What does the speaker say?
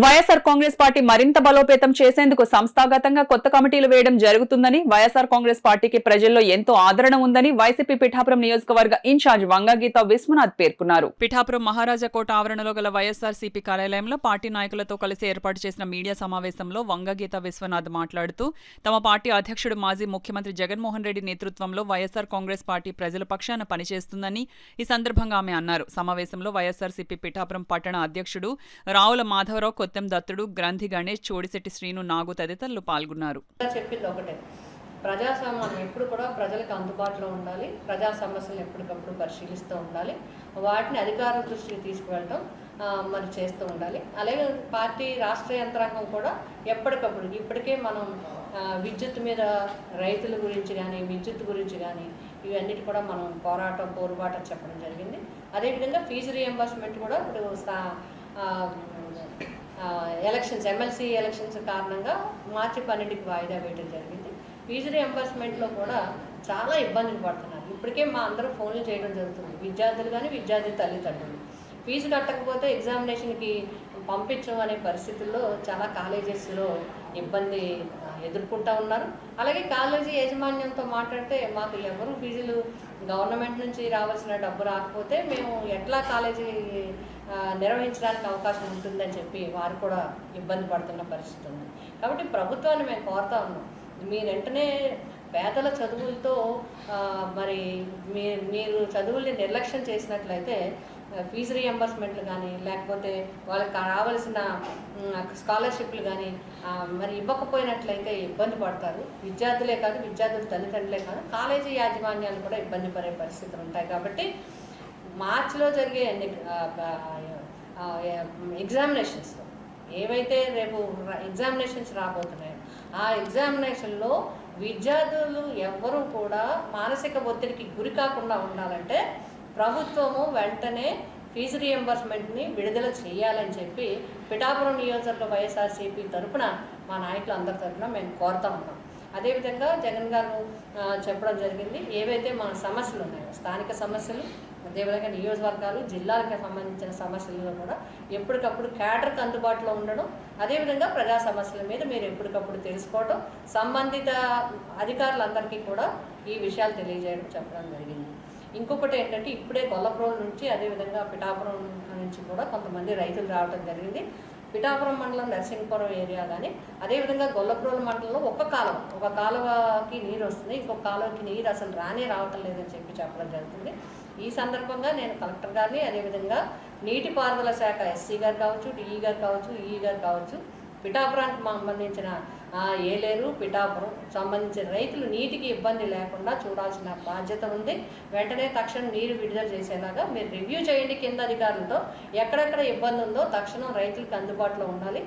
YSR Congress party మరింత బలోపేతం చేసేందుకు సంస్థాగతంగా కొత్త కమిటీలు వేయడం జరుగుతుందని, వైఎస్ఆర్ కాంగ్రెస్ పార్టీకి ప్రజల్లో ఎంతో ఆదరణ ఉందని వైసీపీ పిఠాపురం నియోజకవర్గ ఇన్ఛార్జ్ వంగగీత విశ్వనాథ్ పేర్కొన్నారు. పిఠాపురం మహారాజా కోట ఆవరణలో గల వైఎస్ఆర్ సిపి కార్యాలయంలో పార్టీ నాయకులతో కలిసి ఏర్పాటు చేసిన మీడియా సమావేశంలో వంగగీత విశ్వనాథ్ మాట్లాడుతూ, తమ పార్టీ అధ్యక్షుడు మాజీ ముఖ్యమంత్రి జగన్మోహన్ రెడ్డి నేతృత్వంలో వైఎస్ఆర్ కాంగ్రెస్ పార్టీ ప్రజల పక్షాన పనిచేస్తుందని ఈ సందర్భంగా ఆమె అన్నారు. సమావేశంలో వైఎస్ఆర్ సిపి పిఠాపురం పట్టణ అధ్యక్షుడు రావుల మాధవరావు, కొత్తం దత్తుడు, గ్రంథి గణేష్, చోడిశెట్టి శ్రీను, నాగు తదితరులు పాల్గొన్నారు. చెప్పింది ఒకటే, ప్రజాస్వామ్యం ఎప్పుడు కూడా ప్రజలకు అందుబాటులో ఉండాలి, ప్రజా సమస్యలను ఎప్పటికప్పుడు పరిశీలిస్తూ ఉండాలి, వాటిని అధికారుల దృష్టికి తీసుకువెళ్ళడం మరి చేస్తూ ఉండాలి. అలాగే పార్టీ రాష్ట్ర యంత్రాంగం కూడా ఎప్పటికప్పుడు, ఇప్పటికే మనం విద్యుత్ మీద రైతుల గురించి కానీ విద్యుత్ గురించి కానీ ఇవన్నిటి కూడా మనం పోరుబాట చెప్పడం జరిగింది. అదేవిధంగా ఫీజు రియంబర్స్మెంట్ కూడా ఇప్పుడు ఎలక్షన్స్ ఎమ్మెల్సీ ఎలక్షన్స్ కారణంగా మార్చి 12కి వాయిదా వేయడం జరిగింది. ఫీజు రియంబర్స్మెంట్లో కూడా చాలా ఇబ్బందులు పడుతున్నారు. ఇప్పటికే మా అందరూ ఫోన్లు చేయడం జరుగుతుంది, విద్యార్థులు కానీ విద్యార్థి తల్లిదండ్రులు. ఫీజు కట్టకపోతే ఎగ్జామినేషన్కి పంపించడం అనే పరిస్థితుల్లో చాలా కాలేజెస్లో ఇబ్బంది ఎదుర్కొంటూ ఉన్నారు. అలాగే కాలేజీ యాజమాన్యంతో మాట్లాడితే, మాకు ఎవరు ఫీజులు గవర్నమెంట్ నుంచి రావాల్సిన డబ్బు రాకపోతే మేము ఎట్లా కాలేజీ నిర్వహించడానికి అవకాశం ఉంటుందని చెప్పి వారు కూడా ఇబ్బంది పడుతున్న పరిస్థితి ఉంది. కాబట్టి ప్రభుత్వాన్ని మేము కోరుతా ఉన్నాం, మీరు వెంటనే పేదల చదువులతో మరి మీరు చదువుల్ని నిర్లక్ష్యం చేసినట్లయితే ఫీజు రియంబర్స్మెంట్లు కానీ లేకపోతే వాళ్ళకి రావాల్సిన స్కాలర్షిప్లు కానీ మరి ఇవ్వకపోయినట్లయితే ఇబ్బంది పడతారు. విద్యార్థులే కాదు, విద్యార్థుల తల్లిదండ్రులే కాదు, కాలేజీ యాజమాన్యాలు కూడా ఇబ్బంది పడే పరిస్థితులు ఉంటాయి. కాబట్టి మార్చిలో జరిగే ఎగ్జామినేషన్స్లో ఏవైతే రేపు ఎగ్జామినేషన్స్ రాబోతున్నాయో ఆ ఎగ్జామినేషన్లో విద్యార్థులు ఎవ్వరూ కూడా మానసిక ఒత్తిడికి గురి కాకుండా ఉండాలంటే ప్రభుత్వము వెంటనే ఫీజు రియంబర్స్మెంట్ని విడుదల చేయాలని చెప్పి పిఠాపురం నియోజకవర్గ వైఎస్ఆర్సీపీ తరఫున మా నాయకులు అందరి తరఫున మేము కోరుతా ఉన్నాం. అదేవిధంగా జగన్ గారు చెప్పడం జరిగింది, ఏవైతే మన సమస్యలు ఉన్నాయో స్థానిక సమస్యలు, అదేవిధంగా నియోజకవర్గాలు, జిల్లాలకు సంబంధించిన సమస్యలలో కూడా ఎప్పటికప్పుడు క్యాడర్కి అందుబాటులో ఉండడం, అదేవిధంగా ప్రజా సమస్యల మీద మీరు ఎప్పటికప్పుడు తెలుసుకోవడం, సంబంధిత అధికారులందరికీ కూడా ఈ విషయాలు తెలియజేయడం చెప్పడం జరిగింది. ఇంకొకటి ఏంటంటే, ఇప్పుడే గొల్లప్రోలు నుంచి అదేవిధంగా పిఠాపురం నుంచి కూడా కొంతమంది రైతులు రావడం జరిగింది. పిఠాపురం మండలం నరసింహపురం ఏరియా కానీ అదేవిధంగా గొల్లప్రోలు మండలంలో ఒక కాలువకి నీరు వస్తుంది, ఇంకొక కాలువకి నీరు అసలు రావటం లేదని చెప్పడం జరుగుతుంది. ఈ సందర్భంగా నేను కలెక్టర్ గారిని, అదేవిధంగా నీటిపారుదల శాఖ ఎస్సీ గారు కావచ్చు, డిఈ గారు కావచ్చు, ఈఈ గారు కావచ్చు, పిఠాపురానికి సంబంధించిన ఏలేరు, పిఠాపురం సంబంధించిన రైతులు నీటికి ఇబ్బంది లేకుండా చూడాల్సిన బాధ్యత ఉంది. వెంటనే తక్షణం నీరు విడుదల చేసేలాగా మీరు రివ్యూ చేయండి కింద అధికారులతో. ఎక్కడెక్కడ ఇబ్బంది ఉందో తక్షణం రైతులకు అందుబాటులో ఉండాలి.